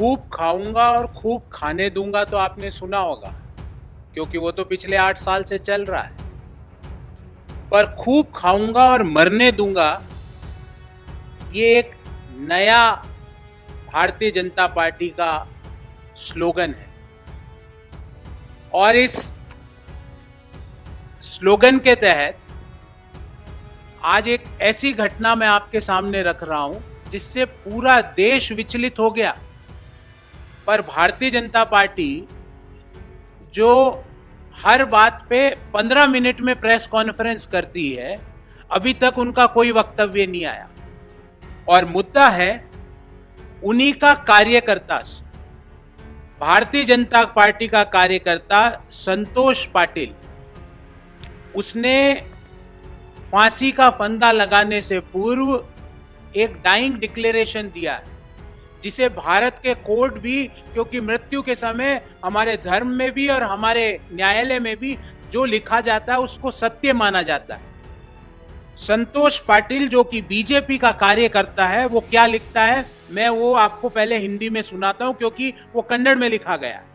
खूब खाऊंगा और खूब खाने दूंगा तो आपने सुना होगा, क्योंकि वो तो पिछले 8 साल से चल रहा है। पर खूब खाऊंगा और मरने दूंगा, ये एक नया भारतीय जनता पार्टी का स्लोगन है। और इस स्लोगन के तहत आज एक ऐसी घटना मैं आपके सामने रख रहा हूं जिससे पूरा देश विचलित हो गया। पर भारतीय जनता पार्टी जो हर बात पे 15 मिनट में प्रेस कॉन्फ्रेंस करती है, अभी तक उनका कोई वक्तव्य नहीं आया। और मुद्दा है उन्हीं का कार्यकर्ता, भारतीय जनता पार्टी का कार्यकर्ता संतोष पाटिल। उसने फांसी का फंदा लगाने से पूर्व एक डाइंग डिक्लेरेशन दिया है, जिसे भारत के कोर्ट भी, क्योंकि मृत्यु के समय हमारे धर्म में भी और हमारे न्यायालय में भी जो लिखा जाता है उसको सत्य माना जाता है। संतोष पाटिल जो कि बीजेपी का कार्यकर्ता है, वो क्या लिखता है मैं वो आपको पहले हिंदी में सुनाता हूं, क्योंकि वो कन्नड़ में लिखा गया है।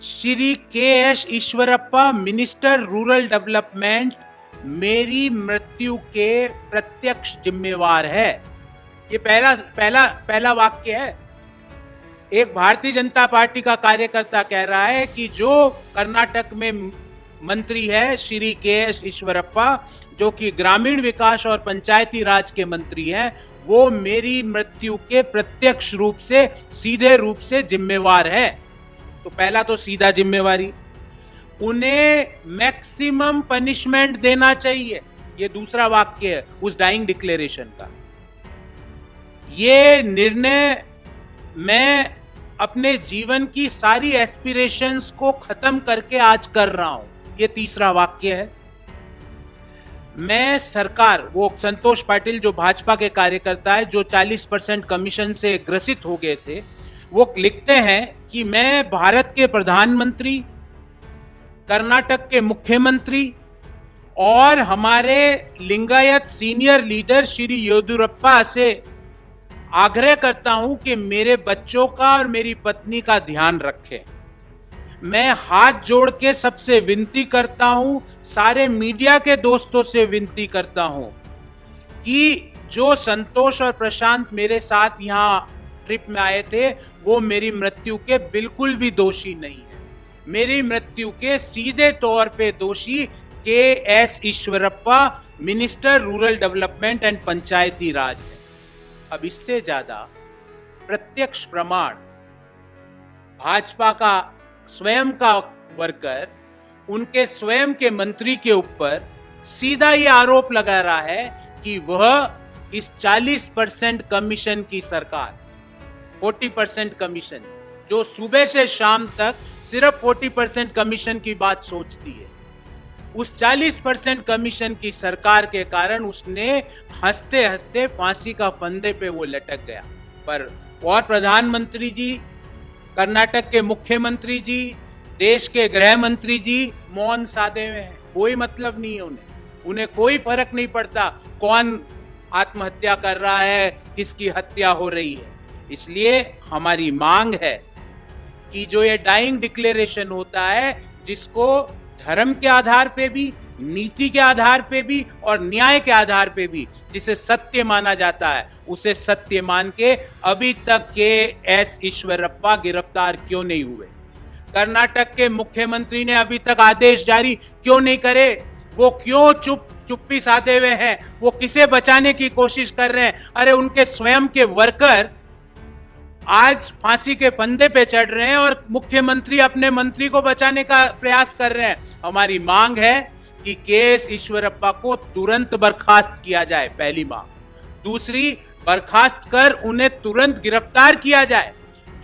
Shri KS. Eshwarappa, minister rural development, मेरी मृत्यु के प्रत्यक्ष जिम्मेवार है। ये पहला वाक्य है। एक भारतीय जनता पार्टी का कार्यकर्ता कह रहा है कि जो कर्नाटक में मंत्री है श्री के.एस. ईश्वरप्पा, जो कि ग्रामीण विकास और पंचायती राज के मंत्री हैं, वो मेरी मृत्यु के प्रत्यक्ष रूप से, सीधे रूप से जिम्मेवार है। तो पहला तो सीधा जिम्मेवारी, उन्हें मैक्सिमम पनिशमेंट देना चाहिए। ये दूसरा वाक्य है उस डाइंग डिक्लेरेशन का। ये निर्णय मैं अपने जीवन की सारी एस्पिरेशंस को खत्म करके आज कर रहा हूं। ये तीसरा वाक्य है। मैं सरकार, वो संतोष पाटिल जो भाजपा के कार्यकर्ता है, जो 40% कमीशन से ग्रसित हो गए थे, वो लिखते हैं कि मैं भारत के प्रधानमंत्री, कर्नाटक के मुख्यमंत्री और हमारे लिंगायत सीनियर लीडर श्री येदियुरप्पा से आग्रह करता हूं कि मेरे बच्चों का और मेरी पत्नी का ध्यान रखें। मैं हाथ जोड़ के सबसे विनती करता हूं, सारे मीडिया के दोस्तों से विनती करता हूं कि जो संतोष और प्रशांत मेरे साथ यहां ट्रिप में आए थे, वो मेरी मृत्यु के बिल्कुल भी दोषी नहीं है। मेरी मृत्यु के सीधे तौर पे दोषी K S. Eshwarappa, minister rural development and Panchayati Raj है। अब इससे ज्यादा प्रत्यक्ष प्रमाण भाजपा का स्वयं का वर्कर उनके स्वयं के मंत्री के ऊपर सीधा ये आरोप लगा रहा है कि वह इस 40% कमीशन की सरकार, 40% कमीशन, जो सुबह से शाम तक सिर्फ 40% कमीशन की बात सोचती है, उस 40% कमीशन की सरकार के कारण उसने हंसते हंसते फांसी का फंदे पे वो लटक गया। पर और प्रधानमंत्री जी, कर्नाटक के मुख्यमंत्री जी, देश के गृह मंत्री जी मौन साधे हुए हैं। कोई मतलब नहीं है उन्हें कोई फर्क नहीं पड़ता कौन आत्महत्या कर रहा है, किसकी हत्या हो रही है। इसलिए हमारी मांग है कि जो ये डाइंग डिक्लेरेशन होता है, जिसको धर्म के आधार पे भी, नीति के आधार पे भी और न्याय के आधार पे भी जिसे सत्य माना जाता है, उसे सत्य मान के अभी तक के.एस. ईश्वरप्पा गिरफ्तार क्यों नहीं हुए? कर्नाटक के मुख्यमंत्री ने अभी तक आदेश जारी क्यों नहीं करे? वो क्यों चुप्पी साधे हुए हैं? वो किसे बचाने की कोशिश कर रहे हैं? अरे उनके स्वयं के वर्कर आज फांसी के फंदे पे चढ़ रहे हैं और मुख्यमंत्री अपने मंत्री को बचाने का प्रयास कर रहे हैं। हमारी मांग है कि के.एस. ईश्वरप्पा को तुरंत बर्खास्त किया जाए, पहली मांग। दूसरी, बर्खास्त कर उन्हें तुरंत गिरफ्तार किया जाए।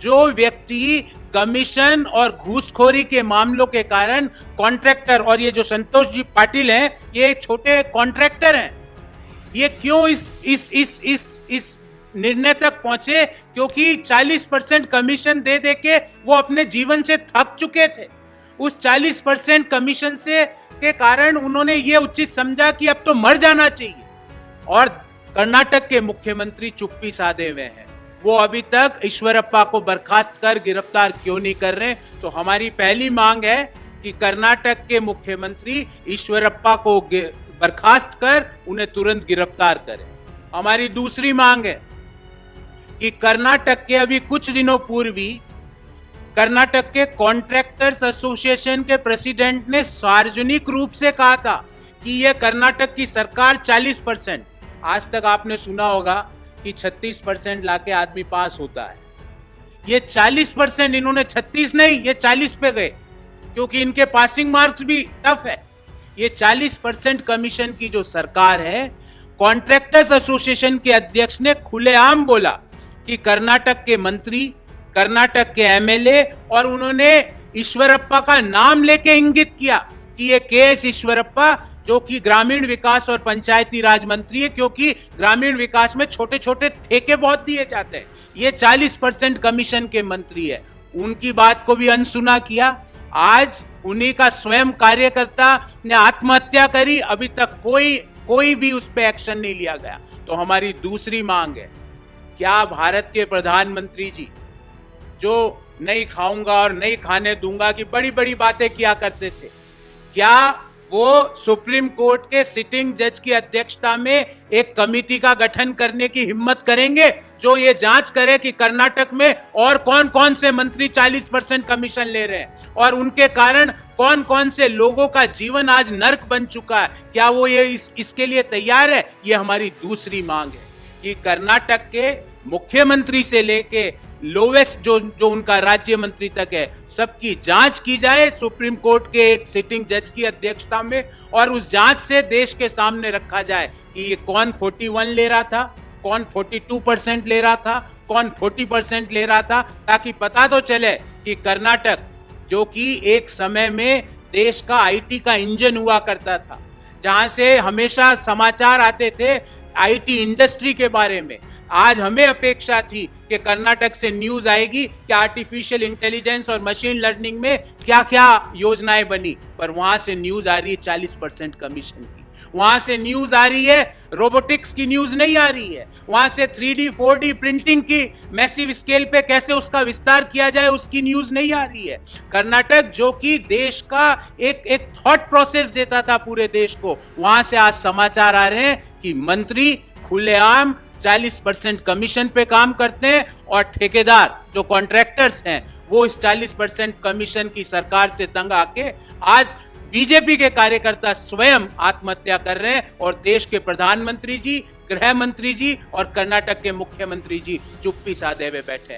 जो व्यक्ति कमीशन और घूसखोरी के मामलों के कारण कॉन्ट्रैक्टर, और ये जो संतोष जी पाटिल हैं, ये छोटे कॉन्ट्रैक्टर हैं, ये क्यों इस निर्णय तक पहुंचे? क्योंकि 40% कमीशन दे दे के वो अपने जीवन से थक चुके थे। उस 40% कमीशन से के कारण उन्होंने ये उचित समझा कि अब तो मर जाना चाहिए। और कर्नाटक के मुख्यमंत्री चुप्पी साधे हुए हैं। वो अभी तक ईश्वरप्पा को बर्खास्त कर गिरफ्तार क्यों नहीं कर रहे? तो हमारी पहली मांग है कि कर्नाटक के मुख्यमंत्री ईश्वरप्पा को बर्खास्त कर उन्हें तुरंत गिरफ्तार करें। हमारी दूसरी मांग है कि कर्नाटक के अभी कुछ दिनों पूर्व ही कर्नाटक के कॉन्ट्रैक्टर्स एसोसिएशन के प्रेसिडेंट ने सार्वजनिक रूप से कहा था कि यह कर्नाटक की सरकार 40%, आज तक आपने सुना होगा कि 36% लाके आदमी पास होता है, ये 40%, इन्होंने 36 नहीं, ये 40 पे गए क्योंकि इनके पासिंग मार्क्स भी टफ है। ये 40% कमीशन की जो सरकार है, कॉन्ट्रैक्टर्स एसोसिएशन के अध्यक्ष ने खुलेआम बोला कि कर्नाटक के मंत्री, कर्नाटक के एमएलए, और उन्होंने ईश्वरप्पा का नाम लेके इंगित किया कि ये केएस ईश्वरप्पा जो कि ग्रामीण विकास और पंचायती राज मंत्री है, क्योंकि ग्रामीण विकास में छोटे छोटे ठेके बहुत दिए जाते हैं, ये 40% कमीशन के मंत्री है, उनकी बात को भी अनसुना किया। आज उन्हीं का स्वयं कार्यकर्ता ने आत्महत्या करी, अभी तक कोई भी उस पर एक्शन नहीं लिया गया। तो हमारी दूसरी मांग है, क्या भारत के प्रधानमंत्री जी जो नहीं खाऊंगा और नहीं खाने दूंगा की बड़ी बड़ी बातें किया करते थे, क्या वो सुप्रीम कोर्ट के सिटिंग जज की अध्यक्षता में एक कमेटी का गठन करने की हिम्मत करेंगे जो ये जांच करे कि कर्नाटक में और कौन कौन से मंत्री 40% कमीशन ले रहे हैं और उनके कारण कौन कौन से लोगों का जीवन आज नर्क बन चुका है? क्या वो ये इसके लिए तैयार है? ये हमारी दूसरी मांग है कि कर्नाटक के मुख्यमंत्री से लेके लोवेस्ट जो उनका राज्य मंत्री तक है, सबकी जांच की जाए सुप्रीम कोर्ट के एक सिटिंग जज की अध्यक्षता में, और उस जांच से देश के सामने रखा जाए कि ये कौन 41 ले रहा था, कौन 42% ले रहा था, कौन 40% ले रहा था, ताकि पता तो चले कि कर्नाटक जो कि एक समय में देश का आईटी का इंजन हुआ करता था, जहां से हमेशा समाचार आते थे आईटी इंडस्ट्री के बारे में, आज हमें अपेक्षा थी कि कर्नाटक से न्यूज आएगी कि आर्टिफिशियल इंटेलिजेंस और मशीन लर्निंग में क्या क्या योजनाएं बनी, पर वहां से न्यूज आ रही है 40% कमीशन की, वहां से न्यूज आ रही है रोबोटिक्स की, न्यूज नहीं आ रही है, वहां से 3D 4D प्रिंटिंग की मैसिव स्केल पे कैसे उसका विस्तार किया जाए उसकी न्यूज नहीं आ रही है। कर्नाटक जो कि देश का एक थॉट प्रोसेस देता था पूरे देश को, वहां से आज समाचार आ रहे हैं कि मंत्री खुलेआम 40% कमीशन पे काम करते हैं और ठेकेदार जो कॉन्ट्रैक्टर्स हैं वो इस 40% कमीशन की सरकार से तंग आके आज बीजेपी के कार्यकर्ता स्वयं आत्महत्या कर रहे हैं और देश के प्रधानमंत्री जी, गृह मंत्री जी और कर्नाटक के मुख्यमंत्री जी चुप्पी साधे हुए बैठे हैं।